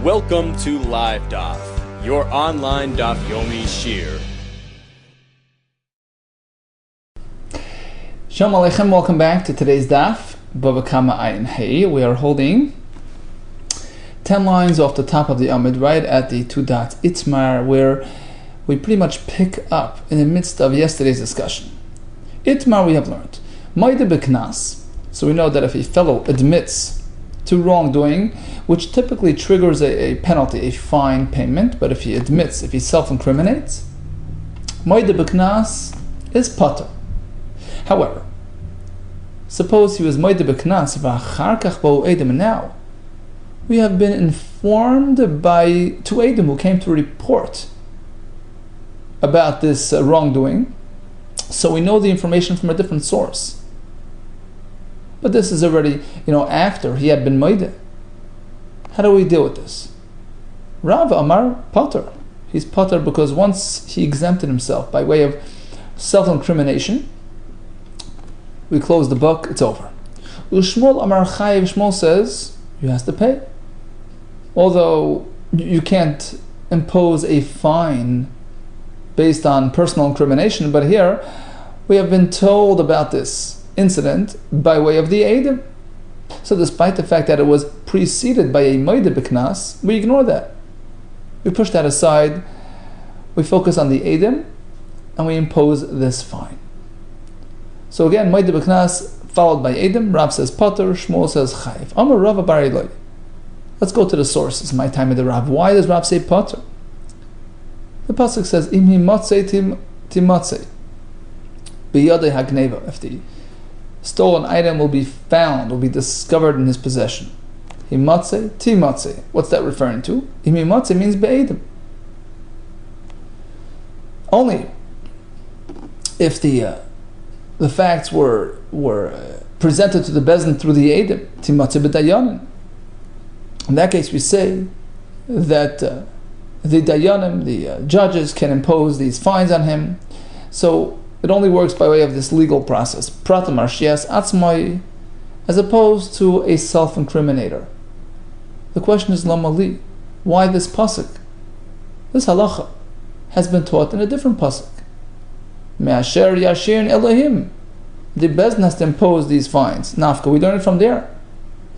Welcome to Live DAF, your online DAF Yomi Shir. Shalom Aleichem, welcome back to today's DAF, Bava Kamma Ayin Hey. We are holding 10 lines off the top of the Amid, right at the 2 dots Itmar, where we pretty much pick up in the midst of yesterday's discussion. Itmar we have learned. Maide Beknas. So we know that if a fellow admits to wrongdoing, which typically triggers a penalty, a fine payment, but if he admits, if he self-incriminates, Maide Beknas is pater. However, suppose he was Maide Beknas v'achar kach bo edim, and now we have been informed by two edim who came to report about this wrongdoing, so we know the information from a different source. But this is already, after he had been Maide. How do we deal with this? Rav Amar pater. He's pater because once he exempted himself by way of self-incrimination, we close the book, it's over. Ushmol Amar Chayiv, Shmuel says, you have to pay. Although you can't impose a fine based on personal incrimination, but here we have been told about this incident by way of the Eidim. So despite the fact that it was preceded by a Maide Beknas, we ignore that. We push that aside, we focus on the Eidim, and we impose this fine. So again, Maide Beknas followed by Eidim. Rav says pater, Shmuel says chayiv. Amar Rav Bar Eloi. Let's go to the sources. My time with the Rav. Why does Rav say pater? The pasuk says im himatzei timatzei biyadei hagneva. If the stolen item will be found, will be discovered in his possession. Himatzei timatzei. What's that referring to? Im himatzei means be'edim. Only if the facts were presented to the Bezdin through the Eidim, Timatzeh b'dayanim. In that case, we say that the dayanim, the judges, can impose these fines on him. So it only works by way of this legal process. Pratam arshias atzmai, as opposed to a self-incriminator. The question is lama li. Why this pasuk? This halacha has been taught in a different pasuk. Me'asher yashirin Elohim. The Bezdin has to impose these fines. Nafka, we learn it from there,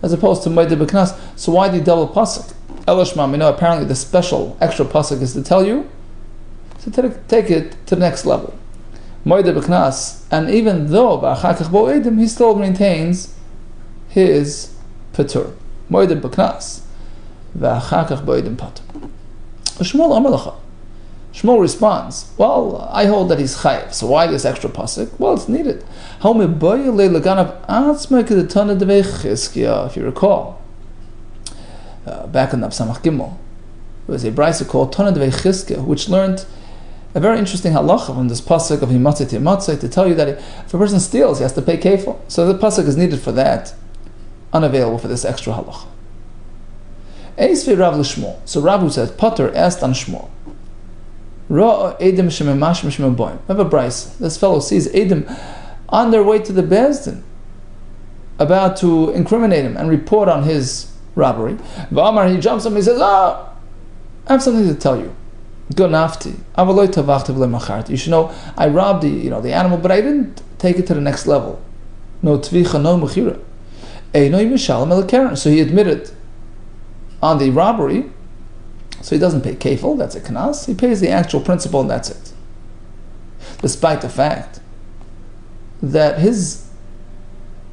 as opposed to Maide Beknas. So why the double pasuk? Elishma, we know apparently the special extra pasuk is to tell you to take it to the next level. Maide Beknas, and even though v'achar kach bo edim, he still maintains his patur. Maide Beknas v'achar kach bo edim patur. Shmuel Amar Lacha. Shmuel responds, well, I hold that he's chayiv. So why this extra pasuk? Well, it's needed. If you recall, back in the Samach Gimel, there was a brisa called Tana Devei Chizkiah, which learned a very interesting halacha from this pasuk of himatzei timatzei to tell you that if a person steals, he has to pay kefil. So the pasuk is needed for that, unavailable for this extra halacha. Eisvei Rav l'Shmuel. So Rav, who says pater, asked on Shmuel. Edim shememash mishmem boim. We have a brisa. This fellow sees Edim on their way to the Bezdin, about to incriminate him and report on his robbery. V'amar, he jumps up and he says, I have something to tell you. Gonafti, avaloi tavachti v'lemacharti. You should know, I robbed the animal, but I didn't take it to the next level. No tvicha, no mechira. Eino yimshalem el keren. So he admitted on the robbery. So he doesn't pay kefil, that's a knas. He pays the actual principal and that's it. Despite the fact that his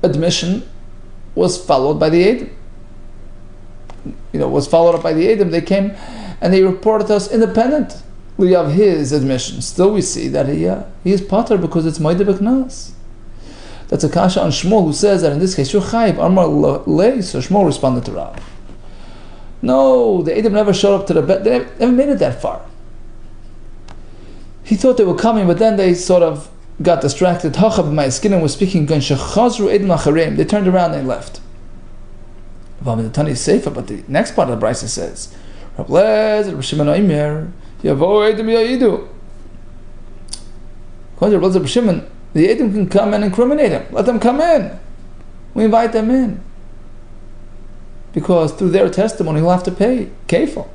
admission was followed by the Eidim. Was followed up by the Eidim. They came and they reported to us independently of his admission. Still we see that he is pater because it's Maide Beknas. That's a kasha on Shmuel, who says that in this case, you're chayiv, Amar lei. So Shmuel responded to Rav. No, the Eidim never showed up to the bed. They never made it that far. He thought they were coming, but then they sort of got distracted. Hachab my skin and was speaking. They turned around and they left. The Tani is safer, but the next part of the brisa says, according to Rabbi Shimon, the Eidim can come and incriminate him. Let them come in. We invite them in. Because through their testimony, he'll have to pay kefil.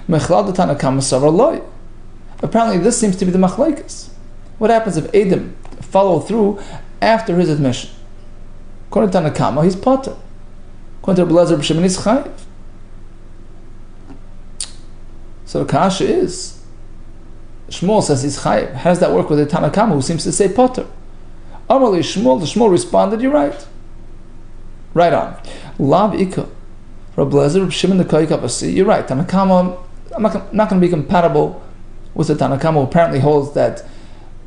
Mechlal the Tana Kamma savar loy. Apparently, this seems to be the machlekes. What happens if Edom follow through after his admission? According to Tana Kamma, he's potter. According to Rabbi Yehuda Kessler, he's chayiv. So the kasha is, Shmuel says he's chayiv. How does that work with the Tana Kamma who seems to say potter? Amarli Shmuel, the Shmuel responded, you're right. Right on. Lav Ika. Rabbi Yehuda, Rabbi Shimon the Koik Avasi, you're right. Tana Kamma, I'm not going to be compatible with the Tana Kamma who apparently holds that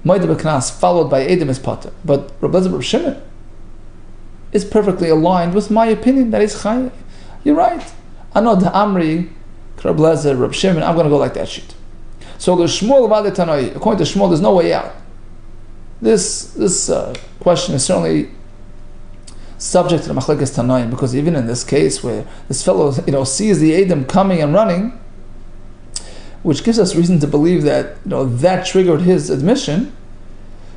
Moed B'Knas followed by Edom is potter. But Rabbi Yehuda, Rabbi Shimon is perfectly aligned with my opinion that he's chayiv. You're right. I know the Amri, Rabbi Yehuda, Rabbi Shimon, I'm going to go like that sheet. So the Shmuel Vade Tanoi, according to Shmuel, there's no way out. This question is certainly subject to the machlekes Tanoim, because even in this case where this fellow sees the Edom coming and running, which gives us reason to believe that that triggered his admission,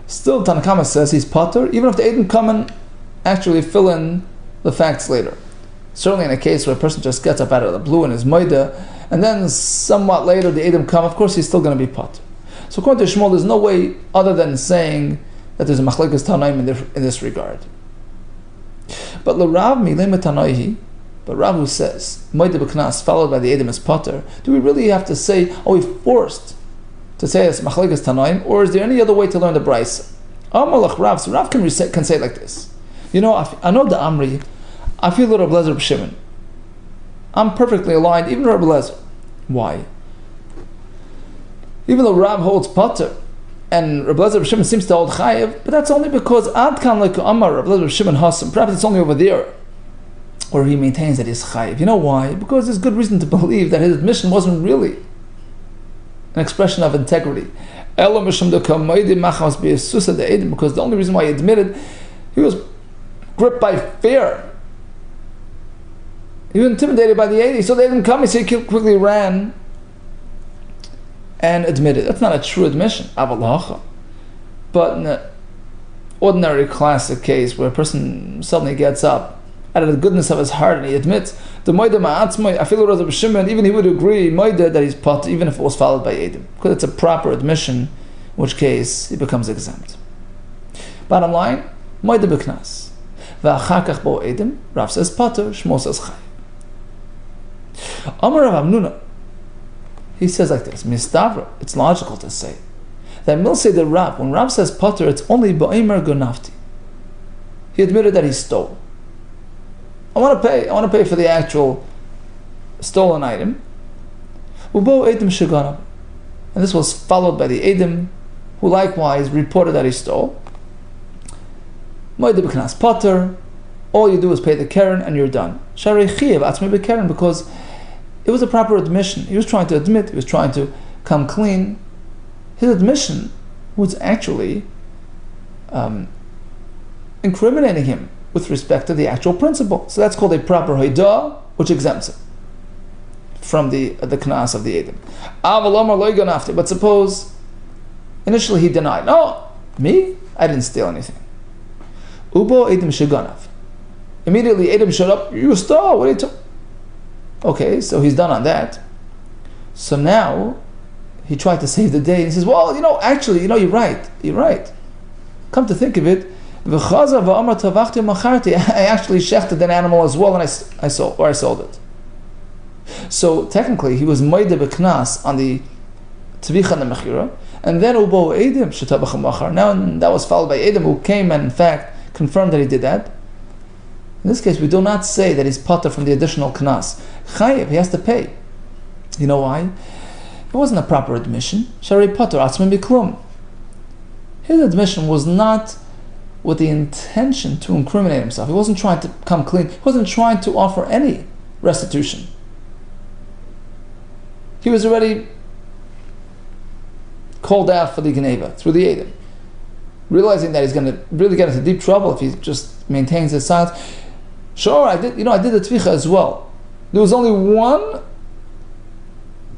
still Tana Kamma says he's potter, even if the Edom come and actually fill in the facts later. Certainly in a case where a person just gets up out of the blue and is moida, and then somewhat later the Edom come, of course he's still going to be potter. So according to Shmuel, there's no way other than saying that there's a machlekes Tanoim in this regard. But l'Rav milei Tanoihi, but Rav who says Moed B'Knas followed by the Edom is potter, do we really have to say, we forced to say it's machlekes Tanoim, or is there any other way to learn the brayso? Amalach Rav, so Rav can say it like this. I know the Amri, I feel Rabbi Yehuda Rabbi Shimon. I'm perfectly aligned, even Rabbi Yehuda. Why? Even though Rav holds potter, and Rabbi Yehuda Rabbi Shimon seems to hold chayiv, but that's only because Ad Kan like Amar Rabbi Yehuda Rabbi Shimon Hasim. Perhaps it's only over there where he maintains that he's chayiv. You know why? Because there's good reason to believe that his admission wasn't really an expression of integrity. Because the only reason why he admitted, he was gripped by fear. He was intimidated by the 80, so they didn't come. He quickly ran and admitted. That's not a true admission. But in an ordinary classic case where a person suddenly gets up out of the goodness of his heart and he admits, the Moida Ma'atzmai, I feel Rabbi Shimon, even he would agree, Moida, that he's potter, even if it was followed by Edom. Because it's a proper admission, in which case he becomes exempt. Bottom line, Moida B'Knas. V'achakach bo Edom, Rav says potter, Shmuel says chay. Amar Rav Amnuna, he says like this, Mistavra, it's logical to say that Milsei the Rav, when Rav says potter, it's only ba'omer gonafti. He admitted that he stole. I want to pay for the actual stolen item. Ubo Edom sheganav. And this was followed by the Edom, who likewise reported that he stole. Moed B'Knas potter, all you do is pay the keren and you're done. Sharei chiyev atzmei b'keren, because it was a proper admission. He was trying to admit, he was trying to come clean. His admission was actually incriminating him with respect to the actual principle. So that's called a proper hoidah, which exempts him from the knas of the Edom. But suppose initially he denied, no, me? I didn't steal anything. Ubo Edom sheganav. Immediately Edom showed up, you stole, what are you talking? Okay, so he's done on that. So now he tried to save the day and he says, well, actually, you're right. Come to think of it, I actually shechted an animal as well and I sold it. So technically he was Moed B'Knas on the Tvicha and the Mechira, and then Ubo Edom shetabach machar. Now that was followed by Edom, who came and in fact confirmed that he did that. In this case, we do not say that he's potter from the additional knas. Chayev, he has to pay. You know why? It wasn't a proper admission. Sharei potter atzmei biklum. His admission was not with the intention to incriminate himself. He wasn't trying to come clean. He wasn't trying to offer any restitution. He was already called out for the Geneva through the Edom, realizing that he's going to really get into deep trouble if he just maintains his silence. Sure, I did the tvicha as well. There was only one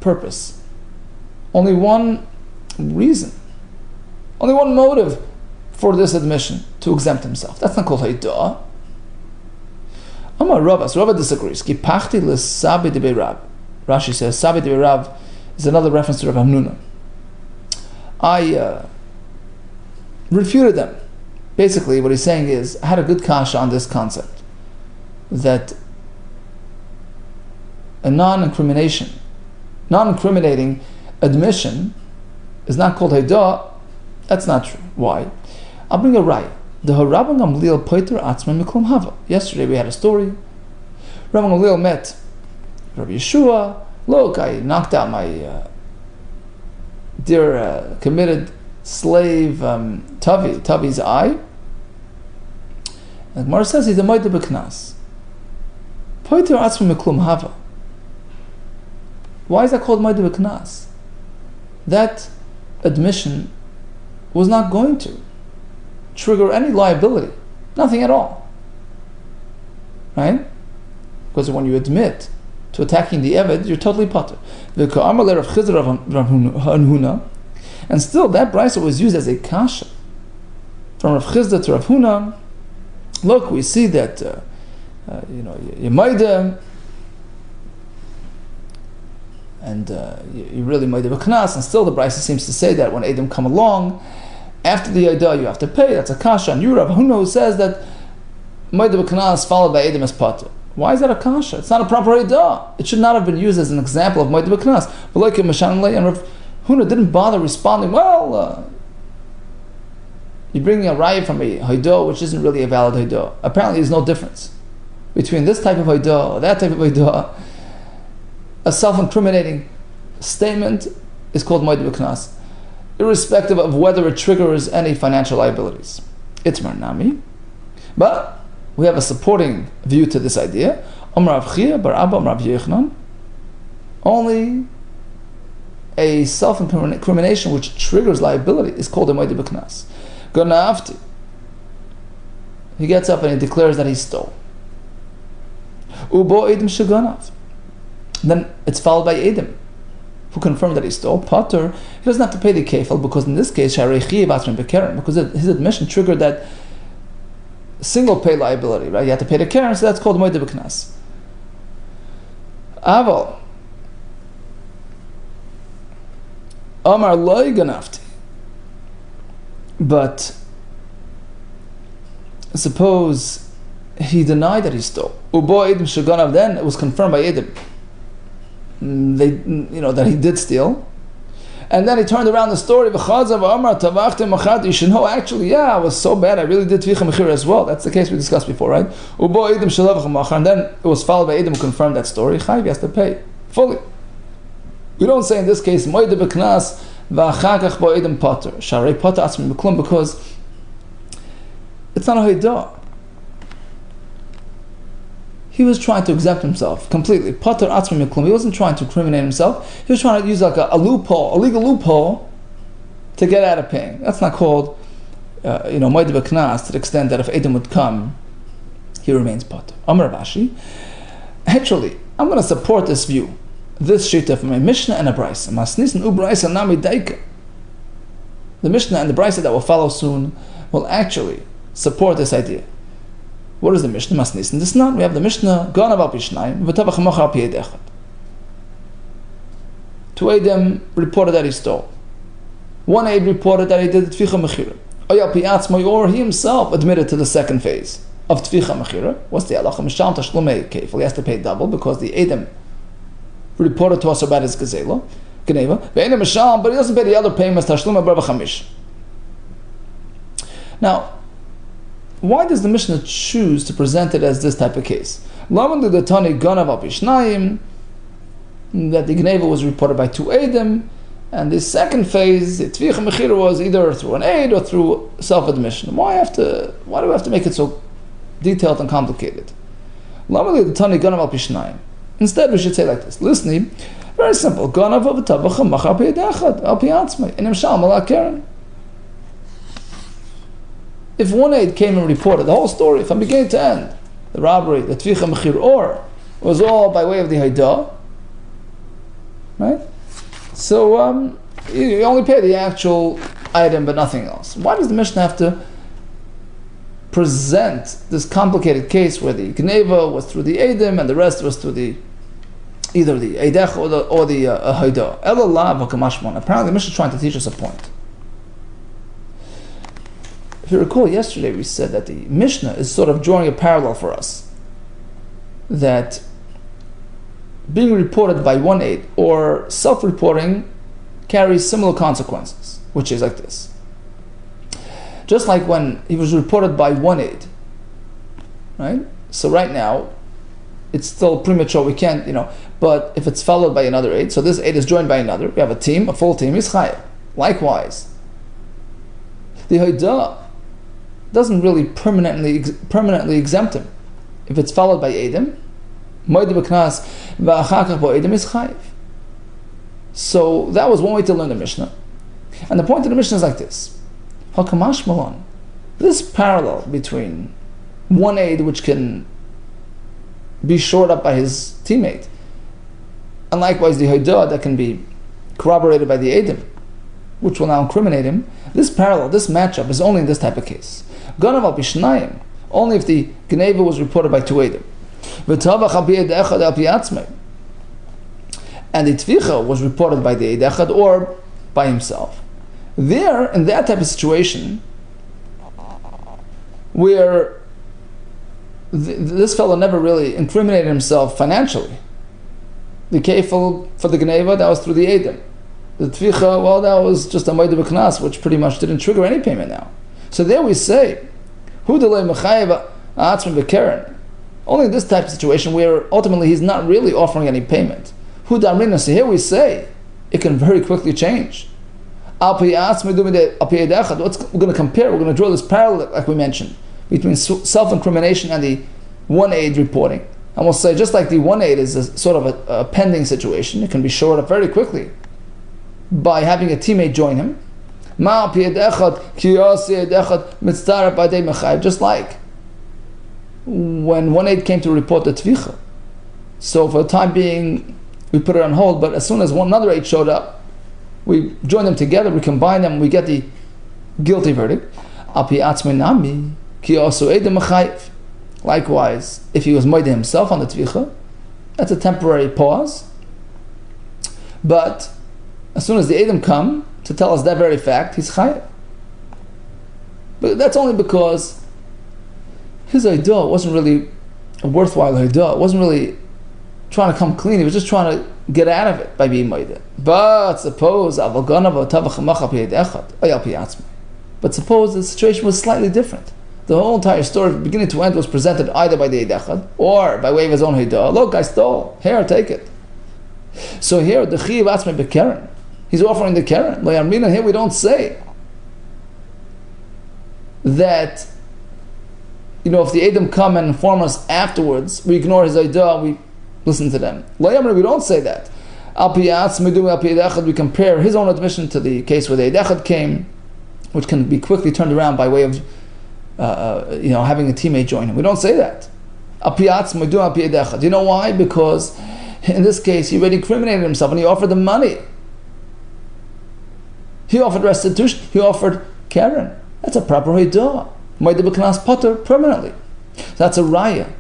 purpose, only one reason, only one motive for this admission, to exempt himself. That's not called haidah. Amar Rava, so Rava disagrees. Ki pachti l'sabi de Rab. Rashi says, Sabi de Rav is another reference to Rav Hamnuna. I refuted them. Basically, what he's saying is, I had a good kasha on this concept, that a non-incriminating admission is not called Haidah. That's not true. Why? I'll bring a raya. The Rabbi Gamliel poiter atzma miklum hava. Yesterday we had a story. Rabbi Gamliel met Rabbi Yeshua. Look, I knocked out my dear committed slave Tavi's eye. And Gemara says he's a moed b'knas. Poiter atzma miklum hava. Why is that called moed b'knas? That admission was not going to trigger any liability, nothing at all, right? Because when you admit to attacking the Eved, you're totally pater. And still, that brisa was used as a kasha from Rav Chizda to Rav Huna. Look, we see that you made them, and you really made a knas, and still the brisa seems to say that when Edom come along, after the Eidah you have to pay. That's a kasha. And you, Rav Huna, who says that made a knas followed by Edom as pater. Why is that a kasha? It's not a proper Eidah. It should not have been used as an example of made a knas. But like a Mashanle, and Rav Huna didn't bother responding, well, you're bringing a raya from a Eidah which isn't really a valid Eidah. Apparently there's no difference between this type of Eidah or that type of Eidah. A self-incriminating statement is called moed b'knas, irrespective of whether it triggers any financial liabilities. Itmar nami. But we have a supporting view to this idea. Amar Rav Chia bar Abba Amar Rabbi Yochanan. Only a self-incrimination which triggers liability is called a moed b'knas. Ganavti. He gets up and he declares that he stole. Ubo edim sheganav. Then it's followed by Edom, who confirmed that he stole. Pater, he doesn't have to pay the kefil, because in this case, because his admission triggered that single pay liability, right? You have to pay the keren, so that's called moed b'knas. Aval, Amar loy ganafti. But suppose he denied that he stole. Ubo Edom sheganav, then it was confirmed by Edom. That he did steal, and then he turned around the story. You should know, actually, yeah, I was so bad. I really did tvicha mechira as well. That's the case we discussed before, right? And then it was followed by Edom who confirmed that story. Chayv, he has to pay fully. We don't say in this case moed b'knas v'achakach bo Edom pater sharei pater atzmi b'klum, because it's not a Haidah. He was trying to exempt himself completely. Pater atzmi miklum. He wasn't trying to incriminate himself. He was trying to use like a loophole, a legal loophole, to get out of paying. That's not called, moed b'knas, to the extent that if Edom would come, he remains pater. Amar Rashi. Actually, I'm going to support this view, this shita from a Mishnah and a Brisa. Masnis and u'Brisa nami daika. The Mishnah and the Brisa that will follow soon will actually support this idea. What is the Mishnah? Masnis and this not. We have the Mishnah ganav al pishnayim v'tavach mocha al pi echad. Two Edom reported that he stole. One Ed reported that he did tvicha mechira. Oya pi atzmai, or he himself admitted to the second phase of tvicha mechira. What's the halacha? Mishal Tue May kefil. He has to pay double because the Edom reported to us about his geneva. But he doesn't pay the other payments. Tashlum Bava Kamma. Now, why does the Mishnah choose to present it as this type of case? That the geneva was reported by two Edom, and the second phase, the tvicha mechira, was either through an aid or through self-admission. Why do we have to make it so detailed and complicated? Instead, we should say like this. Listening, very simple. If one aid came and reported the whole story from beginning to end, the robbery, the tvicha mechir, or it was all by way of the Haidah, right? So you only pay the actual item but nothing else. Why does the Mishnah have to present this complicated case where the Gneva was through the Eidim and the rest was through either the Eidech or the Haida. Elallah v'kamashmon. Apparently the Mishnah is trying to teach us a point. If you recall, yesterday we said that the Mishnah is sort of drawing a parallel for us. That being reported by one aid or self-reporting carries similar consequences, which is like this. Just like when he was reported by one aid, right? So right now, it's still premature, we can't, but if it's followed by another aid, so this aid is joined by another, we have a team, a full team, is chayav. Likewise, the Haida doesn't really permanently exempt him. If it's followed by Eidim, Moed B'Knas V'Achakach Bo Eidim is chayav. So that was one way to learn the Mishnah. And the point of the Mishnah is like this. Hakamash Malon. This parallel between one aid which can be shored up by his teammate, and likewise the Haida that can be corroborated by the Eidim, which will now incriminate him, this parallel, this matchup is only in this type of case. Ganav al Bishnayim, only if the Gneva was reported by two Eidim. V'tavach al Pi Echad al Pi Atzmei, and the Tvicha was reported by the Eid Echad or by himself. There, in that type of situation, where this fellow never really incriminated himself financially, the kefil for the Gneva, that was through the Eidim. The Tvicha, well, that was just a Moed B'Knas, which pretty much didn't trigger any payment now. So there we say, Hu delay mechayev atzmei b'keren. Only in this type of situation where ultimately he's not really offering any payment. Hu damrina, so here we say, it can very quickly change. We're going to compare, we're going to draw this parallel, like we mentioned, between self-incrimination and the one aid reporting. And we'll say, just like the one aid is a sort of a pending situation, it can be shored up very quickly by having a teammate join him. Just like when one aid came to report the Tvicha. So for the time being, we put it on hold, but as soon as another aid showed up, we join them together, we combine them, we get the guilty verdict. Likewise, if he was moed himself on the Tvicha, that's a temporary pause. But as soon as the Eidim come to tell us that very fact, he's chayav. But that's only because his Eidah wasn't really a worthwhile Eidah. It wasn't really trying to come clean. He was just trying to get out of it by being moed. But suppose the situation was slightly different. The whole entire story, from beginning to end, was presented either by the Eid Echad or by way of his own Eidah. Look, I stole. Here, take it. So here, the Chiv Atzmei B'Keren, he's offering the Keren. Here we don't say that, if the Eidim come and inform us afterwards, we ignore his Eidah, we listen to them. We don't say that. We compare his own admission to the case where the Eid Echad came, which can be quickly turned around by way of having a teammate join him. We don't say that. Do you know why? Because in this case, he already incriminated himself and he offered the money. He offered restitution. He offered Karen. That's a proper Eidah. Moed B'Knas Potter permanently. So that's a raya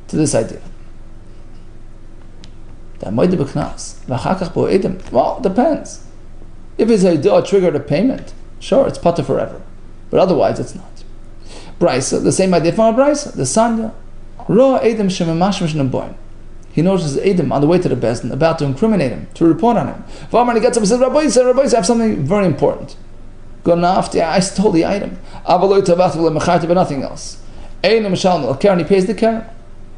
to this idea. That Moed B'Knas V'Achakach Bo Eidim. Well, it depends. If his Eidah triggered a payment, sure, it's Potter forever. But otherwise, it's not. Brisa, the same idea from a Brisa. The Sanya. Ra Eidim Shememashmish Naboin. He notices Eidim on the way to the Bezdin, about to incriminate him, to report on him. V'amar, he gets up and says, Rabbi, I have something very important. Gonafti, I stole the item. Avaloi tavach v'lemacharti, but nothing else. Einim Mishalm al-Karen, he pays the Karen.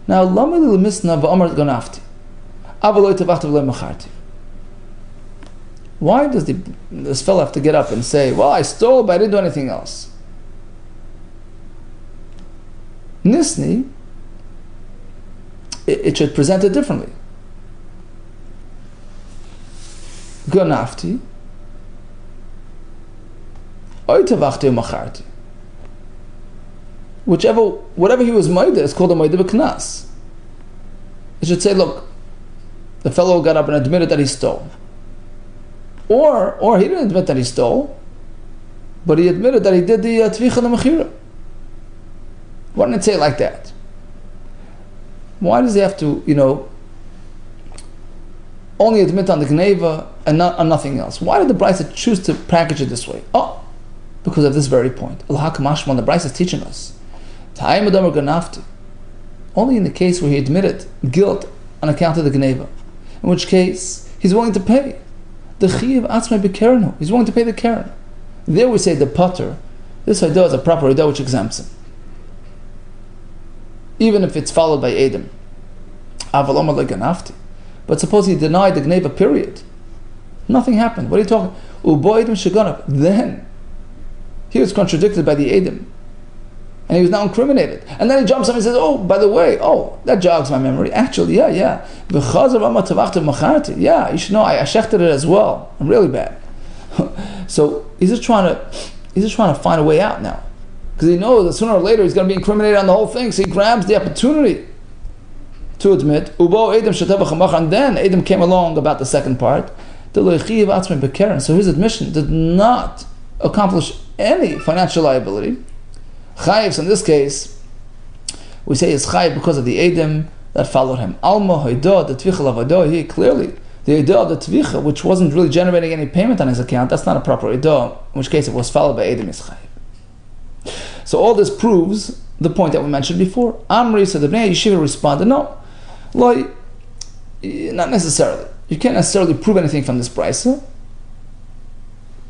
Now, Lama l'misna v'amar gonafti. Avaloi tavach v'lemacharti. Why does this fellow have to get up and say, well, I stole, but I didn't do anything else? Nisni, it should present it differently. Gonafti, oy tavachti macharti. Whatever he was moed is called a moed b'knas. It should say, look, the fellow got up and admitted that he stole. Or he didn't admit that he stole, but he admitted that he did the tvicha and the mechira. Why didn't it say it like that? Why does he have to, only admit on the Gneva and not on nothing else? Why did the Brisa choose to package it this way? Oh, because of this very point. Allah Kamashman, the Brisa is teaching us. Only in the case where he admitted guilt on account of the Gneva, in which case he's willing to pay. The Chiyav Atzmai B'Kerenu, he's willing to pay the Keren. There we say the Potter, this Idah is a proper Idah which exempts him, even if it's followed by Edom. But suppose he denied the Gneva, period. Nothing happened. What are you talking? Then he was contradicted by the Edom, and he was now incriminated. And then he jumps up and says, oh, by the way, that jogs my memory. Actually, yeah. Yeah, you should know, I shechted it as well. I'm really bad. So he's just trying to find a way out now, because he knows that sooner or later he's going to be incriminated on the whole thing. So he grabs the opportunity to admit. And then Edom came along about the second part. So his admission did not accomplish any financial liability. Chayiv, in this case, we say it's chayiv because of the Edom that followed him. Alma hoidah, the tvicha lavado, here clearly the idah of the tvicha, which wasn't really generating any payment on his account, that's not a proper idah, in which case it was followed by Edom is chayiv. So all this proves the point that we mentioned before. Amri, so the Bnei Yeshiva responded, no, not necessarily. You can't necessarily prove anything from this brisa.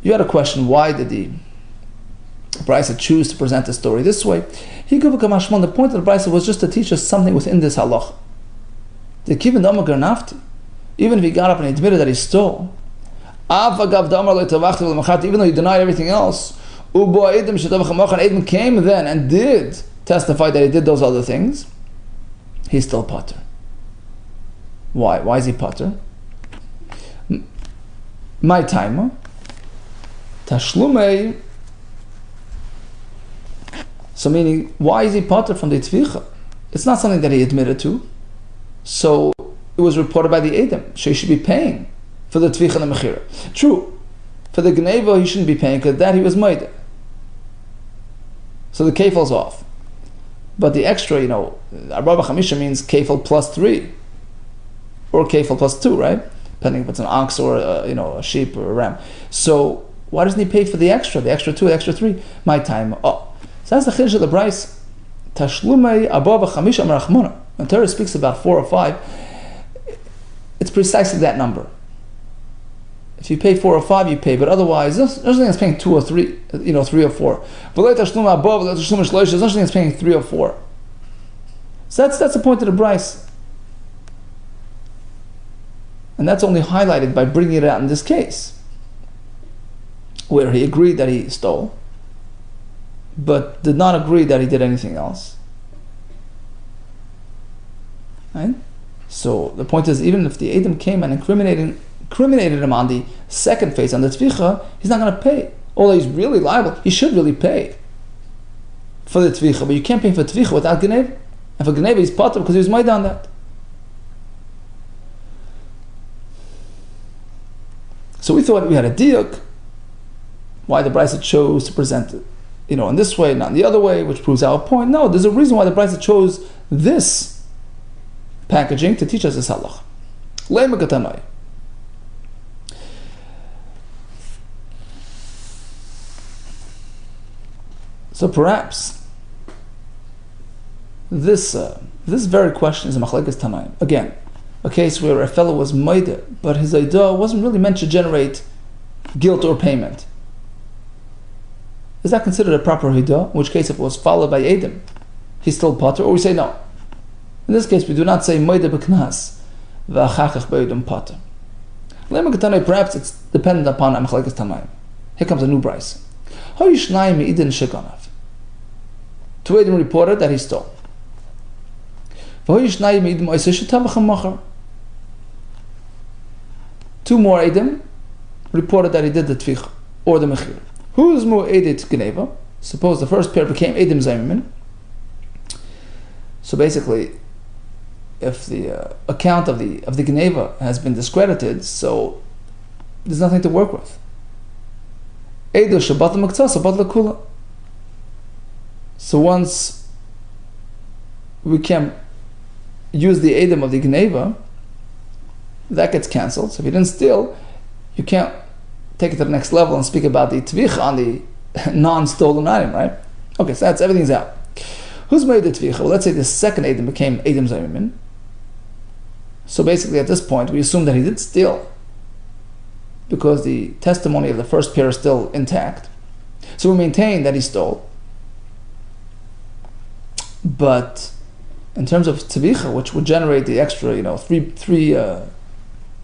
You had a question, why did the brisa choose to present the story this way? The point of the brisa was just to teach us something within this halach. The kivin dama garnafti, even if he got up and admitted that he stole, even though he denied everything else, Edom came then and did testify that he did those other things, he's still potter. Why? Why is he potter? My timer. Tue May. So meaning, why is he potter from the tvicha? It's not something that he admitted to. So it was reported by the Edom, so he should be paying for the tvicha and the mechira. True, for the gneva he shouldn't be paying, because that he was made. So the kefil's off. But the extra, Bava Kamma means kefil plus 3, or kefil plus 2, right? Depending if it's an ox or a sheep or a ram. So why doesn't he pay for the extra 2, the extra 3? My time. So that's the chiddush of the brayso. Tue May Bava Kamma. When Torah speaks about 4 or 5, it's precisely that number. If you pay 4 or 5, you pay, but otherwise, there's nothing that's paying 2 or 3, 3 or 4. There's nothing that's paying 3 or 4. So that's the point of the brayso. And that's only highlighted by bringing it out in this case, where he agreed that he stole, but did not agree that he did anything else. Right? So the point is, even if the Edom came and incriminated him on the second phase, on the tvicha, he's not going to pay. Although he's really liable, he should really pay for the tvicha, but you can't pay for tvicha without gneva. And for gneva, he's potter because he was made on that. So we thought we had a diuk, why the brayso chose to present it, in this way, not in the other way, which proves our point. No, there's a reason why the brayso chose this packaging to teach us this halach. Le'mekatanai. So perhaps this very question is a machlekes tanaim. Again, a case where a fellow was moide, but his idah wasn't really meant to generate guilt or payment. Is that considered a proper idah? In which case, if it was followed by Edom, he's still potter, or we say no. In this case, we do not say moide b'knas v'achachach be'edom potter. Perhaps it's dependent upon a machlekes tanaim. Here comes a new brayso. Hoyishnayim me'idin shekanav. 2 Edom reported that he stole. 2 more Edom reported that he did the tvicha or the mechir. Who is more edit gneva? Suppose the first pair became Edom zaymimin. So basically, if the account of the gneva has been discredited, so there's nothing to work with. Edo shabat l'maktsah, sabat l'kula. So once we can't use the Edom of the Gneva, that gets cancelled. So if you didn't steal, you can't take it to the next level and speak about the Tvicha on the non-stolen item, right? Okay, so everything's out. Who's made the Tvicha? Well, let's say the second Edom became Edom Zaymimin. So basically at this point, we assume that he did steal because the testimony of the first pair is still intact. So we maintain that he stole. But in terms of Tvicha, which would generate the extra, three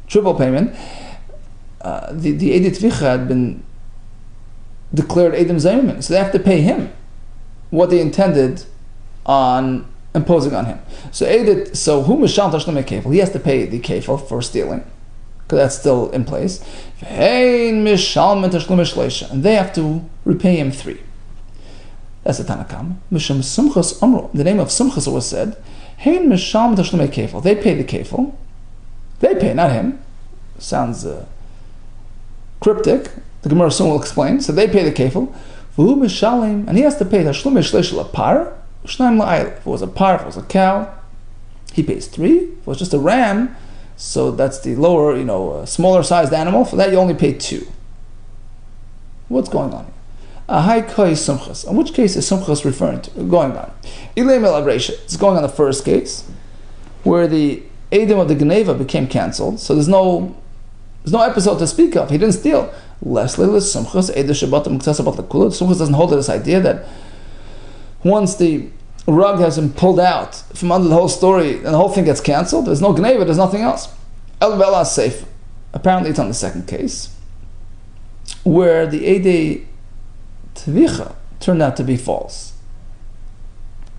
triple payment, the Edi Tvicha had been declared Edom Zaymimin. So they have to pay him what they intended on imposing on him. So who mishal tashlumei kefil? He has to pay the kefil for stealing, because that's still in place. And they have to repay him 3. That's the Tana Kamma. Mishum Sumchas Amru. The name of Sumchas was said. Hein mishal tashlumei kefil. They pay the kefil. They pay, not him. Sounds cryptic. The Gemara soon will explain. So they pay the kefil. V'hu mishalim, and he has to pay tashlumei shleish lapar. If it was a par, if it was a cow, he pays 3. If it was just a ram, so that's the lower, smaller sized animal, for that you only pay 2. What's going on here? A high koi sumchas. In which case is sumchas referring to? Going on. It's going on the first case, where the Edom of the Geneva became cancelled, so there's no episode to speak of. He didn't steal. Sumchas doesn't hold to this idea that once the rug has been pulled out from under the whole story and the whole thing gets cancelled, there's no Gneva, there's nothing else. El Vela safe. Apparently it's on the second case, where the Ede Tvicha turned out to be false.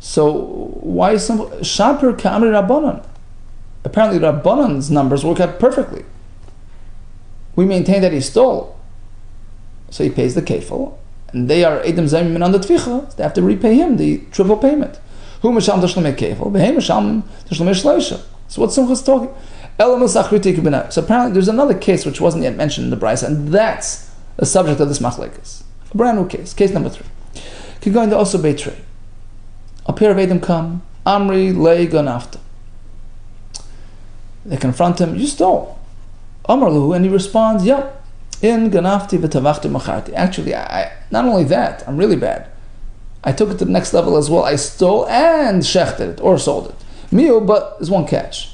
So why is some Shaper Ka'amri Rabbanan? Apparently Rabbanan's numbers work out perfectly. We maintain that he stole, so he pays the kefil, and they are Edom Zaymimin on the Tvicha, so they have to repay him the triple payment. Who misham tashlumei kefil, v'hei misham tashlumei shleisha. So what's Sumchas talking? So apparently there's another case which wasn't yet mentioned in the Brisa, and that's the subject of this machlekes. A brand new case number 3. Could go into also Beitrei. A pair of Edom come, Amri lei ganafta. They confront him, you stole. Amarlu, and he responds, yep. In ganafti v'tavachti macharti. Actually, I not only that, I'm really bad. I took it to the next level as well. I stole and shechted it, or sold it. Miu, but there's one catch.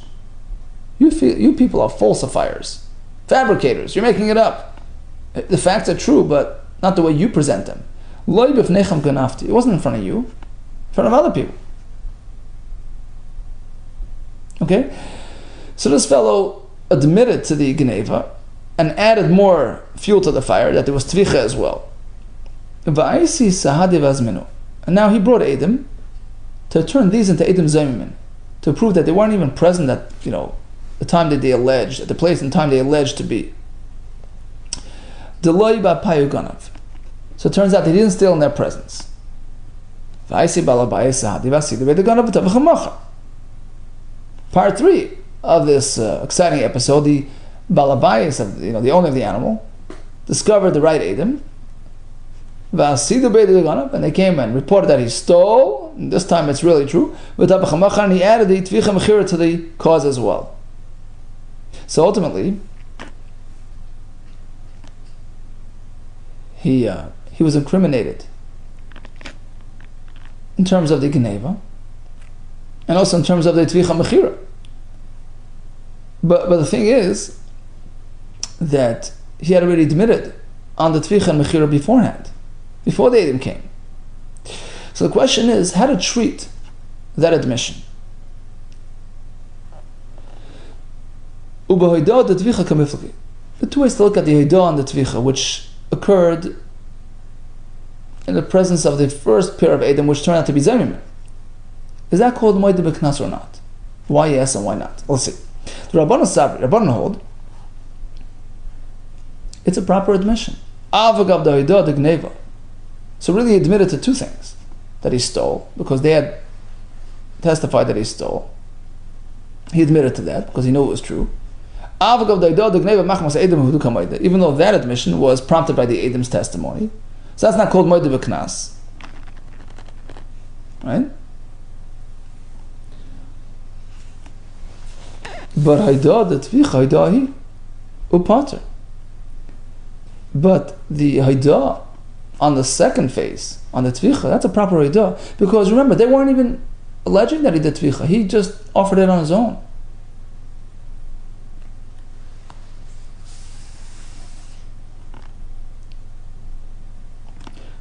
You people are falsifiers, fabricators. You're making it up. The facts are true, but not the way you present them. Loi b'fnechem ganafti. It wasn't in front of you, in front of other people. Okay? So this fellow admitted to the Geneva and added more fuel to the fire, that there was Tvicha as well. And now he brought Edom to turn these into Edom Zaymimin, to prove that they weren't even present at the time that they alleged, at the place and time they alleged to be. So it turns out they didn't steal in their presence. Part 3 of this exciting episode, the Balabayas of the owner of the animal discovered the right Edom, and they came and reported that he stole. And this time it's really true. And he added the Tvicha Mechira to the cause as well. So ultimately, he was incriminated in terms of the Geneva and also in terms of the Tvicha Mechira. But the thing is that he had already admitted on the Tvicha and Mechira beforehand, before the Edom came. So the question is how to treat that admission. The 2 ways to look at the Hoidah and the Tvicha, which occurred in the presence of the first pair of Edom, which turned out to be Zaymimin. Is that called Moed B'Knas or not? Why yes and why not? Let's see. The Rabbanan hold it's a proper admission. Avagav the Hoidah the Gneva. So really he admitted to 2 things. That he stole, because they had testified that he stole. He admitted to that, because he knew it was true. Avagav the Hoidah the Gneva machmas Edom hudu kamayda. Even though that admission was prompted by the Edom's testimony. So that's not called Moed B'Knas. Right? But Haida, the Tvicha, Haidahi, Upater. But the Haida on the second phase, on the Tvicha, that's a proper Haida. Because remember, they weren't even alleging that he did Tvicha. He just offered it on his own.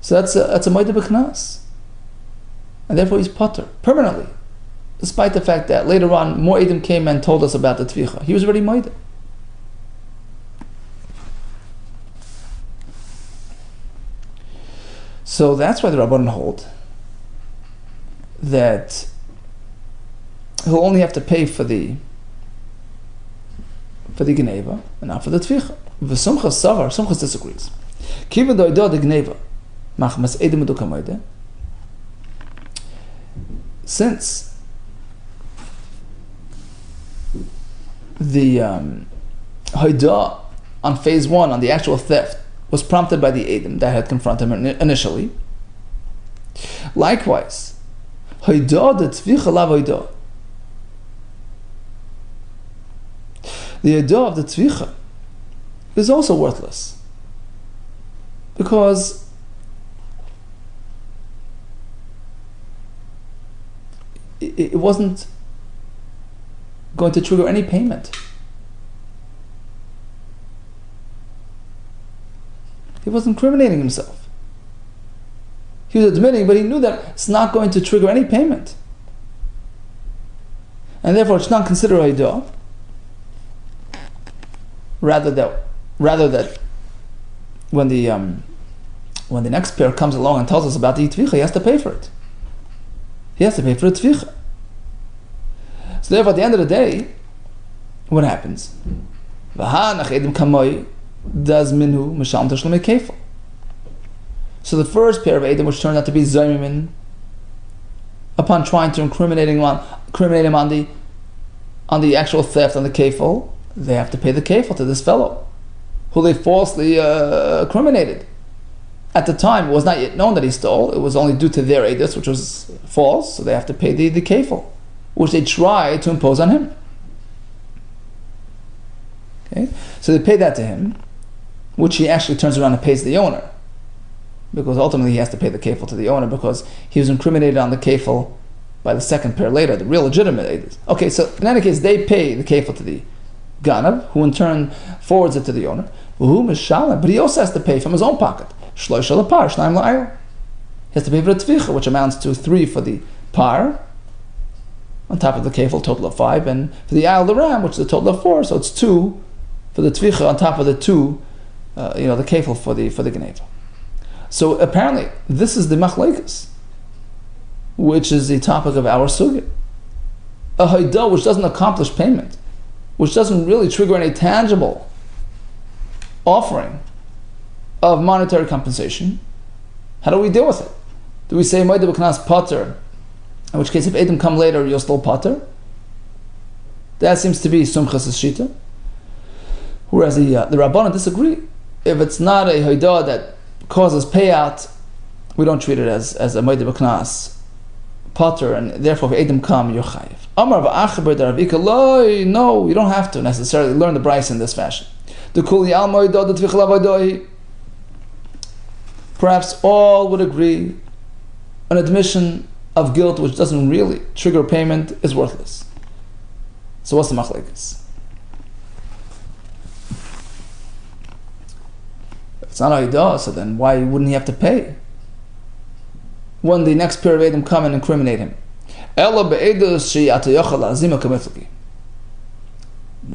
So that's a Maida B'Knas. And therefore he's Pater, permanently. Despite the fact that later on more Edom came and told us about the Tvicha. He was already Maida. So that's why the Rabbanan hold that he'll only have to pay for the Geneva and not for the Tvicha. V'sumchas Savar, Sumchas disagrees. Kiva doido the Geneva, machmas Edom edukamoide. Since the Haida on phase 1, on the actual theft, was prompted by the Edom that had confronted him initially. Likewise, Haida the Tvicha lav Haida. The Haida of the Tvicha is also worthless. Because it wasn't going to trigger any payment. He was incriminating himself. He was admitting, but he knew that it's not going to trigger any payment. And therefore it's not considered Haida. Rather that when the next pair comes along and tells us about the Tvicha, he has to pay for it. He has to pay for the Tvicha. So therefore, at the end of the day, what happens? So the first pair of Edom, which turned out to be Zaymimin, upon trying to incriminate him on the actual theft on the kefil, they have to pay the kefil to this fellow, who they falsely incriminated. At the time, it was not yet known that he stole. It was only due to their edus, which was false, so they have to pay the kefil, which they tried to impose on him. Okay, so they pay that to him, which he actually turns around and pays the owner, because ultimately he has to pay the kefil to the owner because he was incriminated on the kefil by the second pair later, the real legitimate edus. Okay, so in any case, they pay the kefil to the ganav, who in turn forwards it to the owner. But he also has to pay from his own pocket. He has to pay for the tvicha, which amounts to 3 for the par, on top of the kefil, total of 5, and for the ayil, the ram, which is a total of 4, so it's 2 for the tvicha on top of the 2, the kefil for the geneva. So apparently, this is the machlekes, which is the topic of our sugya. A haida which doesn't accomplish payment, which doesn't really trigger any tangible offering of monetary compensation, how do we deal with it? Do we say Moed B'Knas Pater, in which case if Edom come later you're still Pater? That seems to be Sumchas Shita. Whereas the Rabbanan disagree. If it's not a Haida that causes payout, we don't treat it as a Moed B'Knas Pater, and therefore if Edom come you're Chayiv. Amar v'achaber d'Ravika loy, no, you don't have to necessarily learn the Bryce in this fashion. The Kuli al Moedah the Tvicha Lavadohi. Perhaps all would agree an admission of guilt which doesn't really trigger payment is worthless. So what's the machlekes? If it's not Aidah, so then why wouldn't he have to pay when the next pair of Edom come and incriminate him? The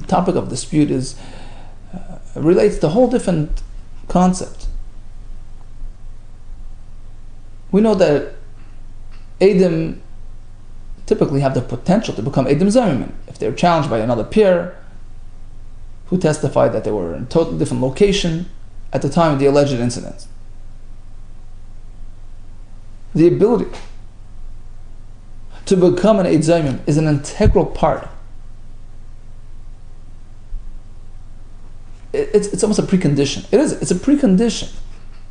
topic of dispute relates to a whole different concept. We know that Edom typically have the potential to become Edom Zaymimin if they're challenged by another peer who testified that they were in a totally different location at the time of the alleged incident. The ability to become an Eid Zaymim is an integral part. It's almost a precondition. It's a precondition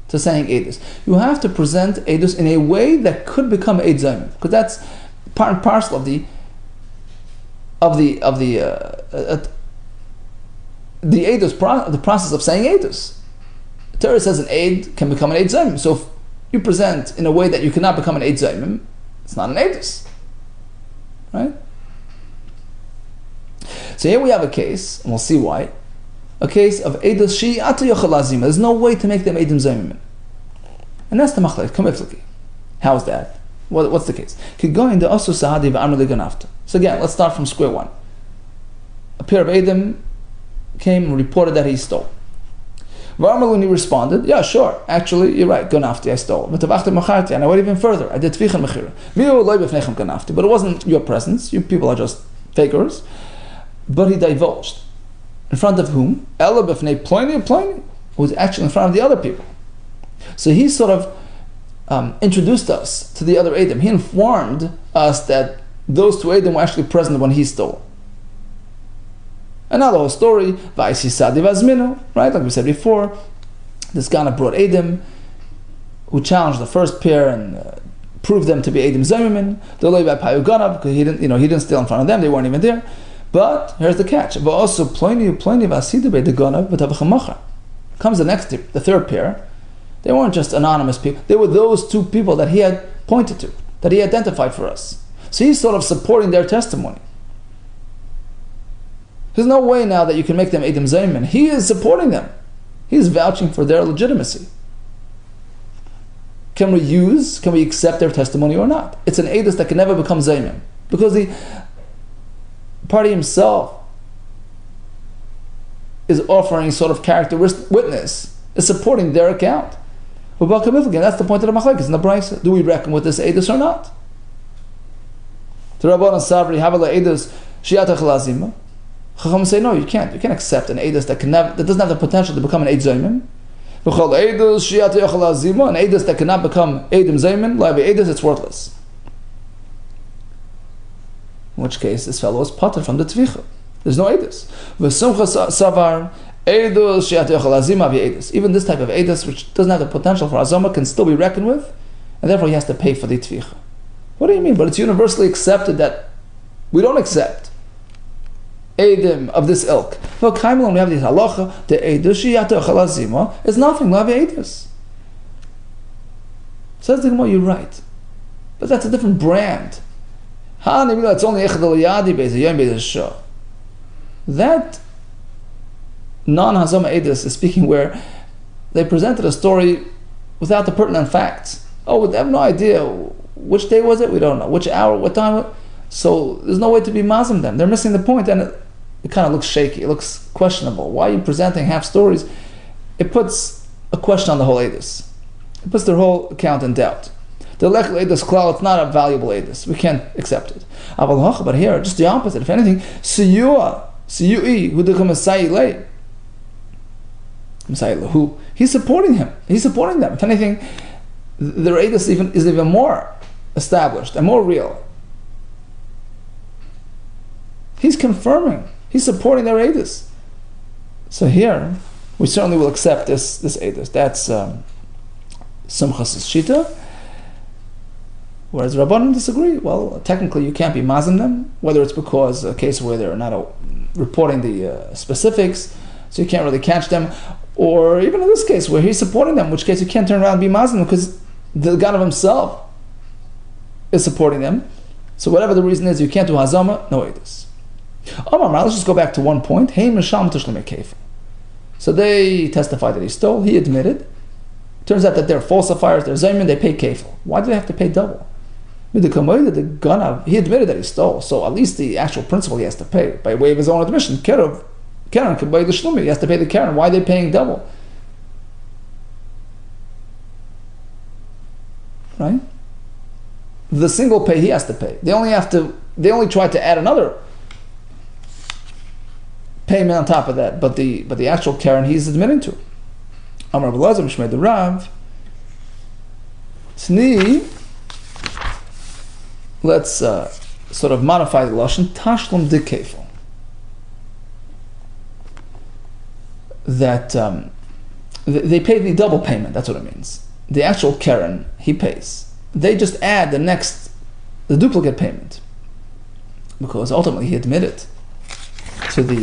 to saying Eidus. You have to present Eidus in a way that could become Eid Zaymim, because that's part and parcel of the the process of saying edus. The Torah says an aid can become an eid zaymim. So if you present in a way that you cannot become an eid zaymim, it's not an edus, right? So here we have a case, and we'll see why. A case of edus shi'ata yochel lazima. There's no way to make them eidim zaymim, and that's the machlek kamifliki. How is that? What's the case? So again, let's start from square one. A pair of edim came and reported that he stole. When he responded, yeah, sure, actually, you're right, ganafti, I stole. And I went even further, I did tvicha mechira. But it wasn't your presence, you people are just fakers. But he divulged. In front of whom? Ella b'fnei ploini, who was actually in front of the other people. So he sort of introduced us to the other edim. He informed us that those two edim were actually present when he stole. And now the whole story, right? Like we said before, this Gana brought edim who challenged the first pair and proved them to be edim zaymimin. The loy by payu ganav, because he didn't steal in front of them; they weren't even there. But here's the catch: but also ploini v'asidu be the ganav v'tavachamacha. Comes the third pair. They weren't just anonymous people; they were those two people that he had pointed to, that he identified for us. So he's sort of supporting their testimony. There's no way now that you can make them Eidim Zaymin. He is supporting them. He is vouching for their legitimacy. Can we accept their testimony or not? It's an Eidus that can never become Zaymin. Because the party himself is offering sort of character witness, is supporting their account. But again, that's the point of the Machlekes in the Brisa. Do we reckon with this Eidus or not? To Rabbanan Savri, Havala Eidus, Shiatach Lazima. Chacham say no, you can't. You can't accept an edus that doesn't have the potential to become an eid zaymin. An edus that cannot become eidim zaymin, edus, it's worthless. In which case, this fellow is pater from the tvicha. There's no edus. Even this type of edus, which doesn't have the potential for azama, can still be reckoned with, and therefore he has to pay for the tvicha. What do you mean? But it's universally accepted that we don't accept edim of this ilk. Well, when we have this halacha, the edus is nothing. We have edus. Says the Gemara, you're right, but that's a different brand. It's only that non-hazama edus is speaking where they presented a story without the pertinent facts. Oh, they have no idea which day was it. We don't know which hour, what time. So there's no way to be mazim them. They're missing the point, and it kind of looks shaky. It looks questionable. Why are you presenting half stories? It puts a question on the whole edus. It puts their whole account in doubt. The lechel edus klal, it's not a valuable edus. We can't accept it. But here, just the opposite. If anything, siyui who become a sayyilei. Who he's supporting him. He's supporting them. If anything, their edus is even more established and more real. He's confirming. He's supporting their edus. So here, we certainly will accept this edus. That's Simchas Shita. Whereas Rabbanan disagree. Well, technically you can't be mazim them, whether it's because a case where they're not reporting the specifics, so you can't really catch them, or even in this case where he's supporting them, in which case you can't turn around and be mazim them because the God of himself is supporting them. So whatever the reason is, you can't do hazama, no edus. Let's just go back to one point. So they testified that he stole. He admitted. Turns out that they're falsifiers. They're zaymin. They pay kefil. Why do they have to pay double? He admitted that he stole. So at least the actual principal he has to pay by way of his own admission. Karen, he has to pay the Karen. Why are they paying double? Right? The single pay he has to pay. They only try to add another payment on top of that, but the actual Karen he's admitting to. Amar Rabbi Elazar Mishmei the Rav. Tzni. Let's sort of modify the lashon tashlum de kefil. That they pay the double payment. That's what it means. The actual Karen he pays. They just add the duplicate payment. because ultimately he admitted to the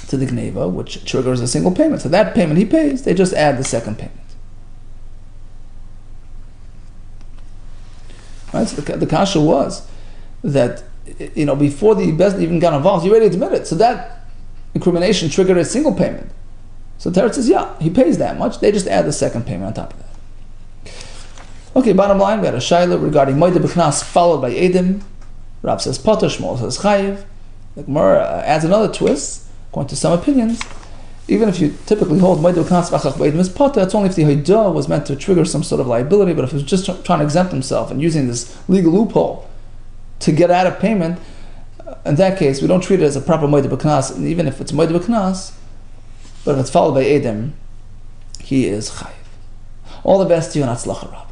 gneva, which triggers a single payment. So that payment he pays, they just add the second payment. Right? So the kasha was that, before the Bezdin even got involved, he already admitted. So that incrimination triggered a single payment. So Teretz says, yeah, he pays that much. They just add the second payment on top of that. Okay, bottom line, we had a shaila regarding Moed B'Knas followed by Edim. Rab says Potter, Shmuel says Chayiv. The Gemara adds another twist, according to some opinions. Even if you typically hold Moed B'Knas V'Achach B'Edim is Potter, it's only if the Haidah was meant to trigger some sort of liability, but if he was just trying to exempt himself and using this legal loophole to get out of payment, in that case, we don't treat it as a proper Moed B'Knas, even if it's Moed B'Knas, but if it's followed by Edim, he is Chayiv. All the best to you, and Hatzlacha.